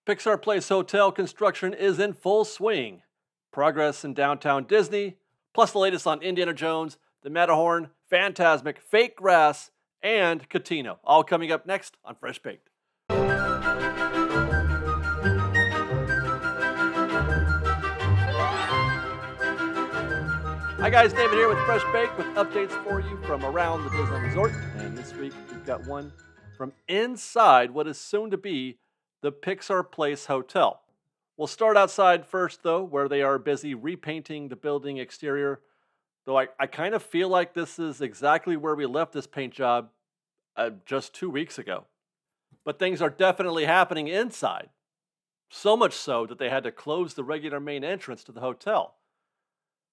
Pixar Place Hotel construction is in full swing. Progress in downtown Disney, plus the latest on Indiana Jones, the Matterhorn, Fantasmic, fake grass, and Cotino. All coming up next on Fresh Baked. Hi guys, David here with Fresh Baked with updates for you from around the Disneyland Resort. And this week we've got one from inside what is soon to be the Pixar Place Hotel. We'll start outside first though, where they are busy repainting the building exterior. Though I kind of feel like this is exactly where we left this paint job just 2 weeks ago. But things are definitely happening inside. So much so that they had to close the regular main entrance to the hotel.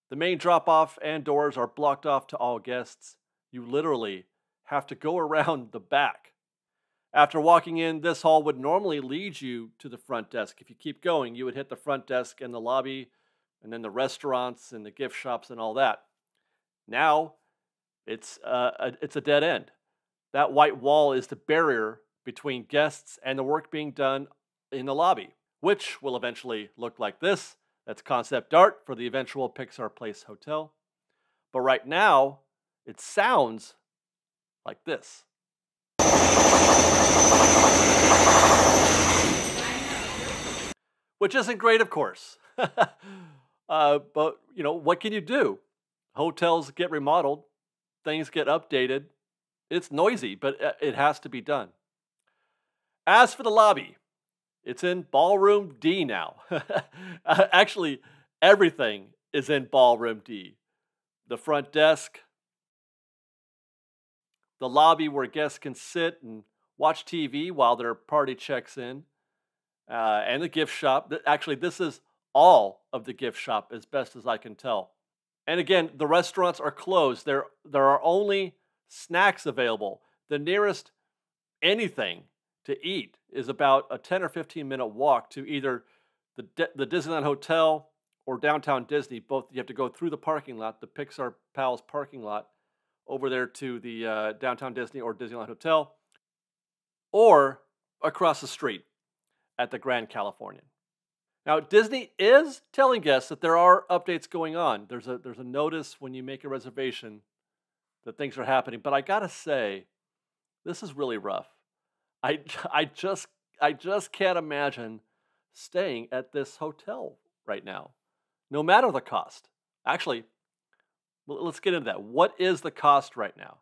The main drop-off and doors are blocked off to all guests. You literally have to go around the back. After walking in, this hall would normally lead you to the front desk. If you keep going, you would hit the front desk and the lobby, and then the restaurants and the gift shops and all that. Now, it's a dead end. That white wall is the barrier between guests and the work being done in the lobby, which will eventually look like this. That's concept art for the eventual Pixar Place Hotel. But right now, it sounds like this. Which isn't great, of course. But, what can you do? Hotels get remodeled. Things get updated. It's noisy, but it has to be done. As for the lobby, it's in Ballroom D now. Actually, everything is in Ballroom D. The front desk, the lobby where guests can sit and watch TV while their party checks in, and the gift shop. Actually, this is all of the gift shop as best as I can tell. And again, the restaurants are closed. There are only snacks available. The nearest anything to eat is about a 10 or 15 minute walk to either the Disneyland Hotel or downtown Disney. Both you have to go through the parking lot, the Pixar Palace parking lot, over there to the downtown Disney or Disneyland Hotel, or across the street at the Grand Californian. Now, Disney is telling guests that there are updates going on. There's a notice when you make a reservation that things are happening. But I gotta say, this is really rough. I just can't imagine staying at this hotel right now, no matter the cost. Actually, let's get into that. What is the cost right now?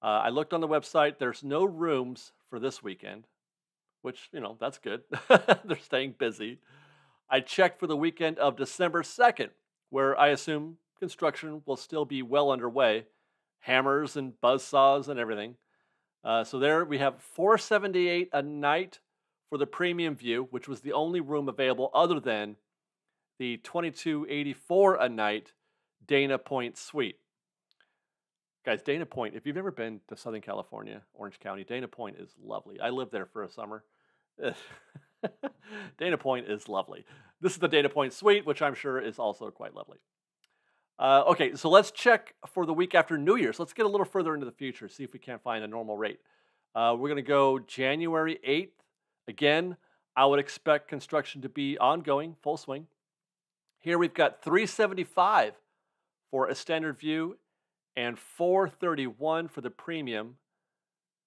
I looked on the website. There's no rooms for this weekend, which, that's good. They're staying busy. I checked for the weekend of December 2nd, where I assume construction will still be well underway. Hammers and buzzsaws and everything. So there we have $478 a night for the premium view, which was the only room available other than the $22.84 a night Dana Point suite. Guys, Dana Point, if you've ever been to Southern California, Orange County, Dana Point is lovely. I lived there for a summer. Dana Point is lovely. This is the Dana Point suite, which I'm sure is also quite lovely. Okay, so let's check for the week after New Year's. Let's get a little further into the future, see if we can't find a normal rate. We're going to go January 8th. Again, I would expect construction to be ongoing, full swing. Here we've got $375 for a standard view and $431 for the premium,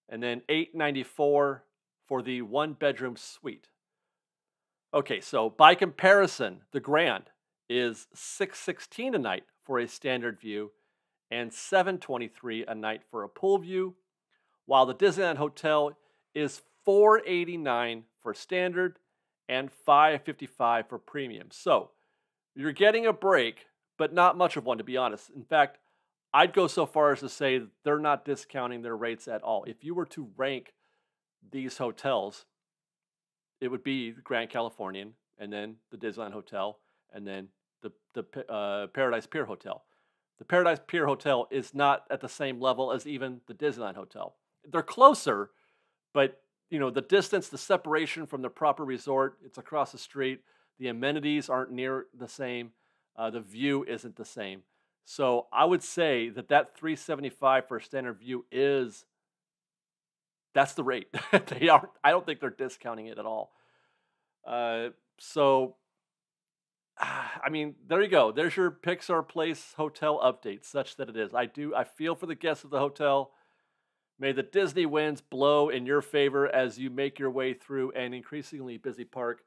and then $894 for the one-bedroom suite. Okay, so by comparison, the Grand is $616 a night for a standard view and $723 a night for a pool view, while the Disneyland Hotel is $489 for standard and $555 for premium. So you're getting a break, but not much of one, to be honest. In fact, I'd go so far as to say that they're not discounting their rates at all. If you were to rank these hotels, it would be the Grand Californian, and then the Disneyland Hotel, and then the Paradise Pier Hotel. The Paradise Pier Hotel is not at the same level as even the Disneyland Hotel. They're closer, but the distance, the separation from the proper resort, it's across the street. The amenities aren't near the same. The view isn't the same. So I would say that $375 for a standard view that's the rate. I don't think they're discounting it at all. Uh, so, I mean, there you go. There's your Pixar Place Hotel update, such that it is. I feel for the guests of the hotel. May the Disney winds blow in your favor as you make your way through an increasingly busy park.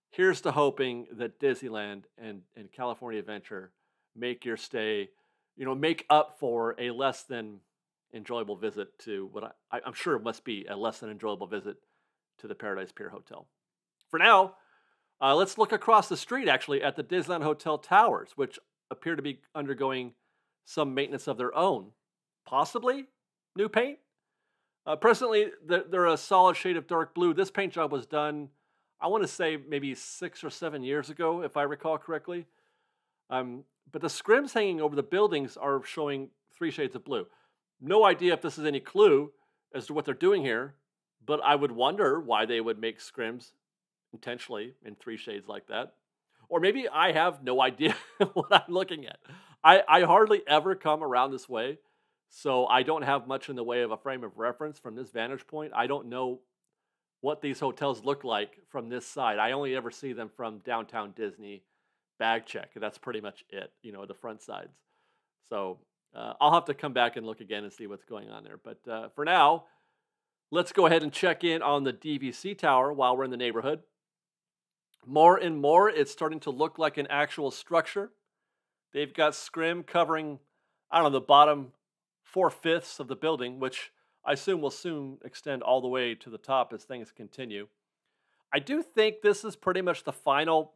Here's to hoping that Disneyland and California Adventure make your stay, make up for a less than enjoyable visit to what I'm sure must be a less than enjoyable visit to the Paradise Pier Hotel. For now, let's look across the street actually at the Disneyland Hotel towers, which appear to be undergoing some maintenance of their own. Possibly new paint? Presently, they're a solid shade of dark blue. This paint job was done, I want to say, maybe 6 or 7 years ago, if I recall correctly. But the scrims hanging over the buildings are showing 3 shades of blue. No idea if this is any clue as to what they're doing here, but I would wonder why they would make scrims intentionally in 3 shades like that. Or maybe I have no idea what I'm looking at. I hardly ever come around this way, so I don't have much in the way of a frame of reference from this vantage point. I don't know what these hotels look like from this side. I only ever see them from downtown Disney bag check. That's pretty much it, the front sides. So I'll have to come back and look again and see what's going on there. But for now, let's go ahead and check in on the DVC Tower while we're in the neighborhood. More and more, it's starting to look like an actual structure. They've got scrim covering, I don't know, the bottom 4/5 of the building, which I assume will soon extend all the way to the top as things continue. I do think this is pretty much the final,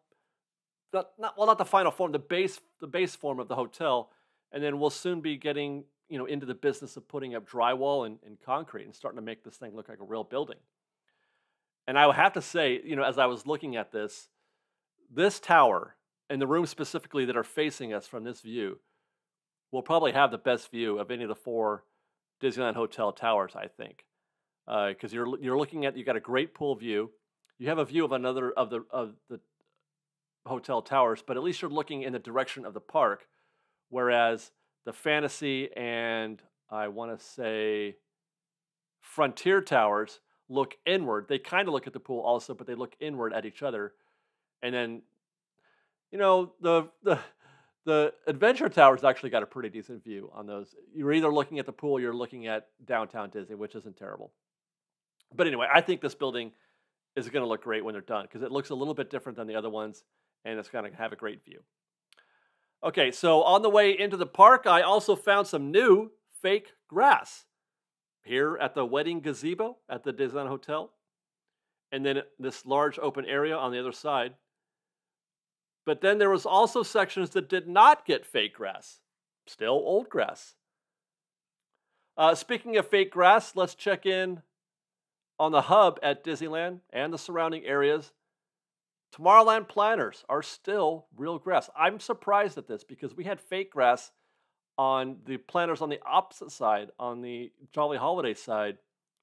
not the final form, the base form of the hotel, and then we'll soon be getting into the business of putting up drywall and concrete and starting to make this thing look like a real building. And I would have to say, as I was looking at this tower and the rooms specifically that are facing us from this view will probably have the best view of any of the 4 Disneyland Hotel towers, I think, because you're looking at, you got a great pool view. You have a view of another of the hotel towers, but at least you're looking in the direction of the park, whereas the Fantasy and I want to say Frontier towers look inward. They kind of look at the pool also, but they look inward at each other. And then, the Adventure Tower's actually got a pretty decent view on those. You're either looking at the pool or you're looking at downtown Disney, which isn't terrible. But anyway, I think this building is going to look great when they're done because it looks a little bit different than the other ones, and it's going to have a great view. Okay, so on the way into the park, I also found some new fake grass here at the wedding gazebo at the Disneyland Hotel, and then this large open area on the other side. But then there was also sections that did not get fake grass. Still old grass. Speaking of fake grass, let's check in on the hub at Disneyland and the surrounding areas. Tomorrowland planters are still real grass. I'm surprised at this because we had fake grass on the planters on the opposite side, on the Jolly Holiday side.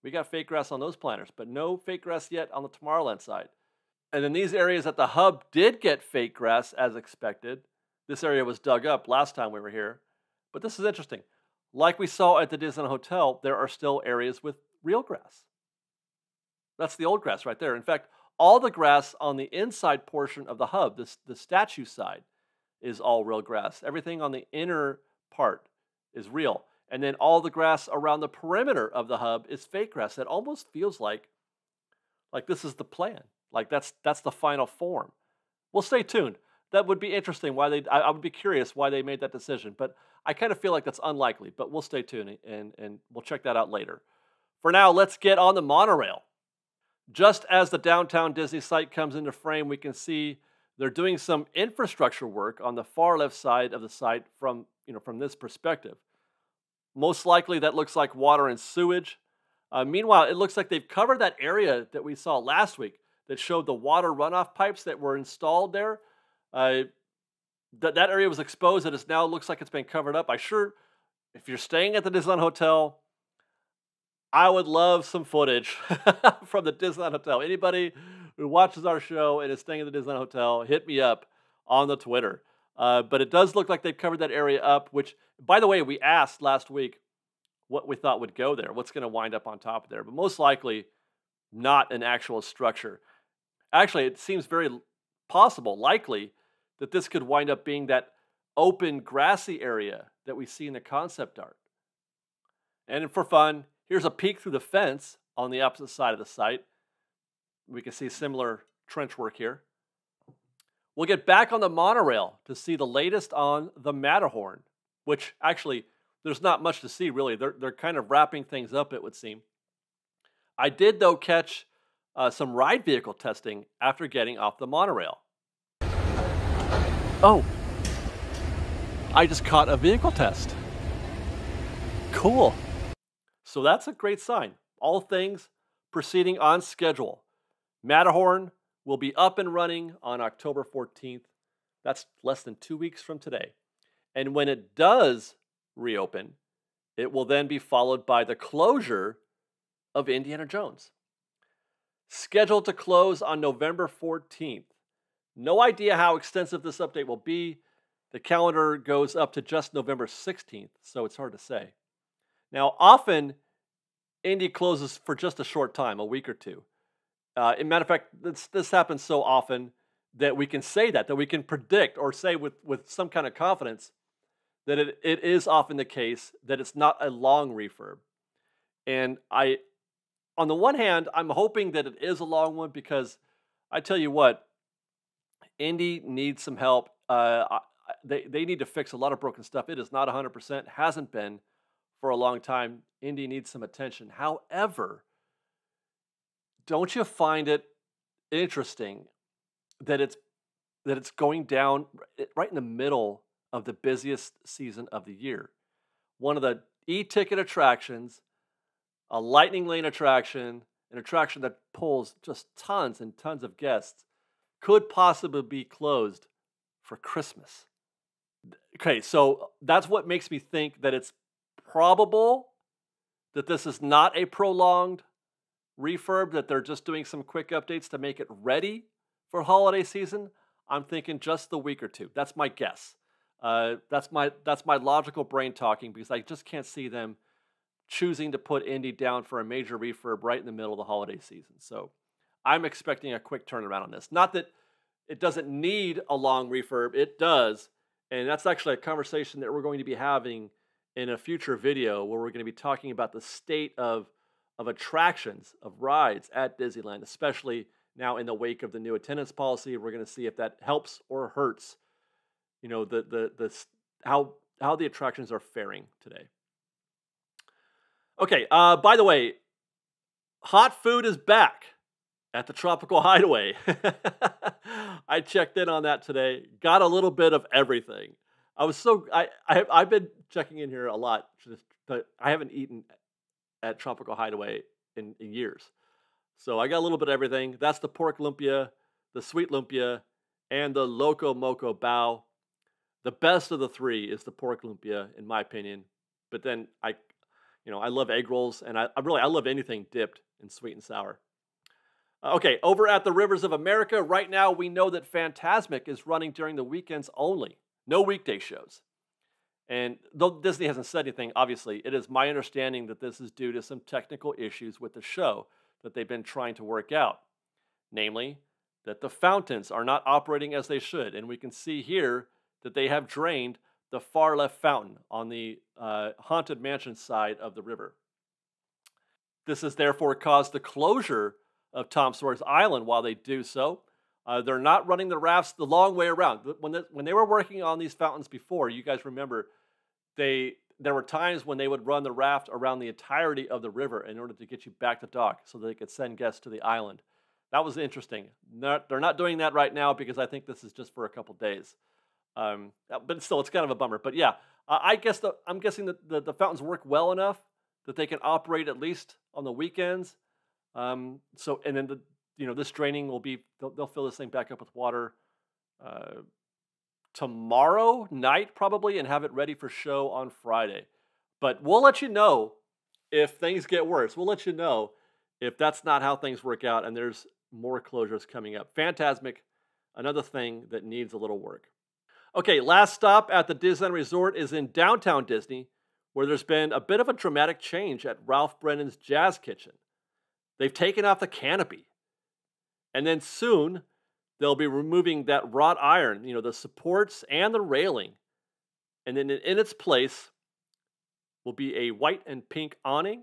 We got fake grass on those planters, but no fake grass yet on the Tomorrowland side. And then these areas at the hub did get fake grass as expected. This area was dug up last time we were here. But this is interesting. Like we saw at the Disneyland Hotel, there are still areas with real grass. That's the old grass right there. In fact, all the grass on the inside portion of the hub, the statue side, is all real grass. Everything on the inner part is real. And then all the grass around the perimeter of the hub is fake grass. That almost feels like this is the plan. Like that's the final form. We'll stay tuned. That would be interesting. I would be curious why they made that decision, but I kind of feel like that's unlikely. But we'll stay tuned and we'll check that out later. For now, let's get on the monorail. Just as the downtown Disney site comes into frame, we can see they're doing some infrastructure work on the far left side of the site from this perspective. Most likely, that looks like water and sewage. Meanwhile, it looks like they've covered that area that we saw last week that showed the water runoff pipes that were installed there. That area was exposed and it now looks like it's been covered up. If you're staying at the Disneyland Hotel, I would love some footage from the Disneyland Hotel. Anybody who watches our show and is staying at the Disneyland Hotel, hit me up on the Twitter. But it does look like they've covered that area up, which, by the way, we asked last week what we thought would go there, what's going to wind up on top of there. But most likely, not an actual structure. Actually, it seems very possible, likely, that this could wind up being that open, grassy area that we see in the concept art. And for fun, here's a peek through the fence on the opposite side of the site. We can see similar trench work here. We'll get back on the monorail to see the latest on the Matterhorn, which actually, there's not much to see, really. They're kind of wrapping things up, it would seem. I did, though, catch some ride vehicle testing after getting off the monorail. Oh, I just caught a vehicle test. Cool. So that's a great sign. All things proceeding on schedule. Matterhorn will be up and running on October 14th. That's less than 2 weeks from today. And when it does reopen, it will then be followed by the closure of Indiana Jones. Scheduled to close on November 14th. No idea how extensive this update will be. The calendar goes up to just November 16th, so it's hard to say. Now, often, Indy closes for just a short time, a week or two. As a matter of fact, this happens so often that we can say that we can predict or say with some kind of confidence that it is often the case that it's not a long refurb. And on the one hand, I'm hoping that it is a long one because I tell you what, Indy needs some help. They need to fix a lot of broken stuff. It is not 100%, hasn't been for a long time. Indy needs some attention. However, don't you find it interesting that it's going down right in the middle of the busiest season of the year? One of the e-ticket attractions, a lightning lane attraction, an attraction that pulls just tons and tons of guests, could possibly be closed for Christmas. Okay, so that's what makes me think that it's probable that this is not a prolonged refurb, that they're just doing some quick updates to make it ready for holiday season. I'm thinking just the week or two. That's my guess. That's my logical brain talking because I just can't see them choosing to put Indy down for a major refurb right in the middle of the holiday season. So I'm expecting a quick turnaround on this. Not that it doesn't need a long refurb. It does. And that's actually a conversation that we're going to be having in a future video where we're going to be talking about the state of attractions, of rides at Disneyland, especially now in the wake of the new attendance policy. We're going to see if that helps or hurts, how the attractions are faring today. Okay, by the way, hot food is back at the Tropical Hideaway. I checked in on that today. Got a little bit of everything. I've been checking in here a lot. But I haven't eaten at Tropical Hideaway in years. So I got a little bit of everything. That's the pork lumpia, the sweet lumpia, and the loco moco bao. The best of the three is the pork lumpia, in my opinion. But then I love egg rolls, and I love anything dipped in sweet and sour. Okay, over at the Rivers of America, right now we know that Fantasmic is running during the weekends only. No weekday shows. And though Disney hasn't said anything, obviously, it is my understanding that this is due to some technical issues with the show that they've been trying to work out. Namely, that the fountains are not operating as they should. And we can see here that they have drained the far left fountain on the Haunted Mansion side of the river. This has therefore caused the closure of Tom Sawyer's Island while they do so. They're not running the rafts the long way around. When they were working on these fountains before, you guys remember, there were times when they would run the raft around the entirety of the river in order to get you back to dock so they could send guests to the island. That was interesting. They're not doing that right now because I think this is just for a couple days. But still, it's kind of a bummer. But yeah, I'm guessing that the fountains work well enough that they can operate at least on the weekends. And then this draining will be, they'll fill this thing back up with water tomorrow night probably and have it ready for show on Friday. But we'll let you know if things get worse. We'll let you know if that's not how things work out and there's more closures coming up. Fantasmic, another thing that needs a little work. Okay, last stop at the Disneyland Resort is in downtown Disney, where there's been a bit of a dramatic change at Ralph Brennan's Jazz Kitchen. They've taken off the canopy. And then soon, they'll be removing that wrought iron, the supports and the railing. And then in its place will be a white and pink awning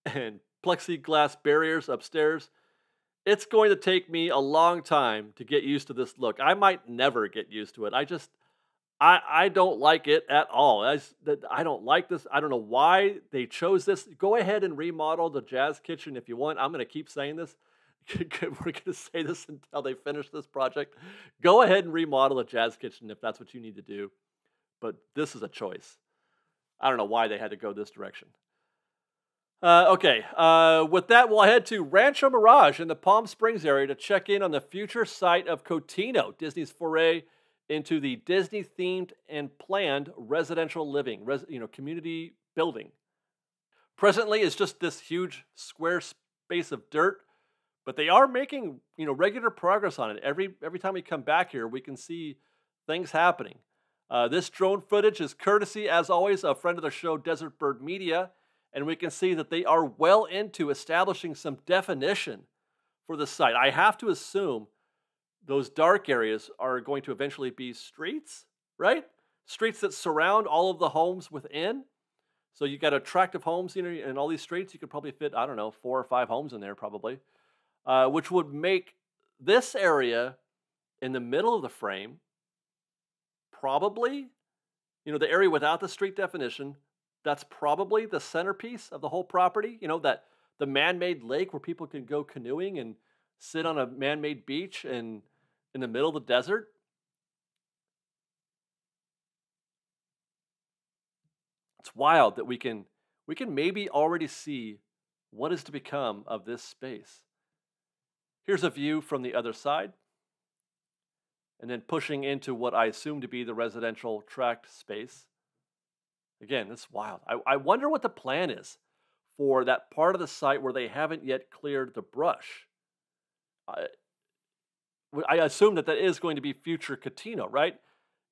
and plexiglass barriers upstairs. It's going to take me a long time to get used to this look. I might never get used to it. I don't like it at all. I don't like this. I don't know why they chose this. Go ahead and remodel the Jazz Kitchen if you want. I'm going to keep saying this. We're going to say this until they finish this project. Go ahead and remodel the Jazz Kitchen if that's what you need to do. But this is a choice. I don't know why they had to go this direction. Okay, with that, we'll head to Rancho Mirage in the Palm Springs area to check in on the future site of Cotino, Disney's foray into the Disney-themed and planned residential living, community building. Presently, it's just this huge square space of dirt, but they are making regular progress on it. Every time we come back here, we can see things happening. This drone footage is courtesy, as always, a friend of the show, Desert Bird Media. And we can see that they are well into establishing some definition for the site. I have to assume those dark areas are going to eventually be streets, right? Streets that surround all of the homes within. So you got attractive homes, in all these streets. You could probably fit, 4 or 5 homes in there probably, which would make this area in the middle of the frame probably, the area without the street definition. That's probably the centerpiece of the whole property. That the man-made lake where people can go canoeing and sit on a man-made beach and in the middle of the desert. It's wild that we can maybe already see what is to become of this space. Here's a view from the other side. And then pushing into what I assume to be the residential tract space. Again, it's wild. I wonder what the plan is for that part of the site where they haven't yet cleared the brush. I assume that is going to be future Cotino, right?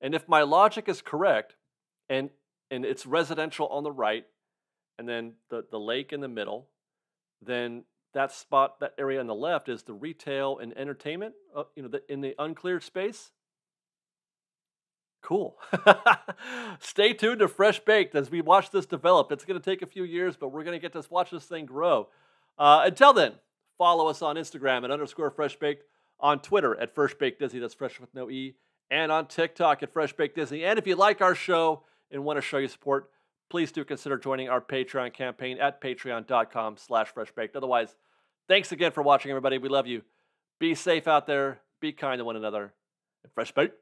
And if my logic is correct, and it's residential on the right, and then the lake in the middle, then that area on the left is the retail and entertainment, in the uncleared space. Cool. Stay tuned to Fresh Baked as we watch this develop. It's going to take a few years, but we're going to get to watch this thing grow. Until then, follow us on Instagram at _FreshBaked, on Twitter at FreshBakedDisney, that's fresh with no E, and on TikTok at FreshBakedDisney. And if you like our show and want to show your support, please do consider joining our Patreon campaign at patreon.com/FreshBaked. Otherwise, thanks again for watching, everybody. We love you. Be safe out there. Be kind to one another. And Fresh Baked.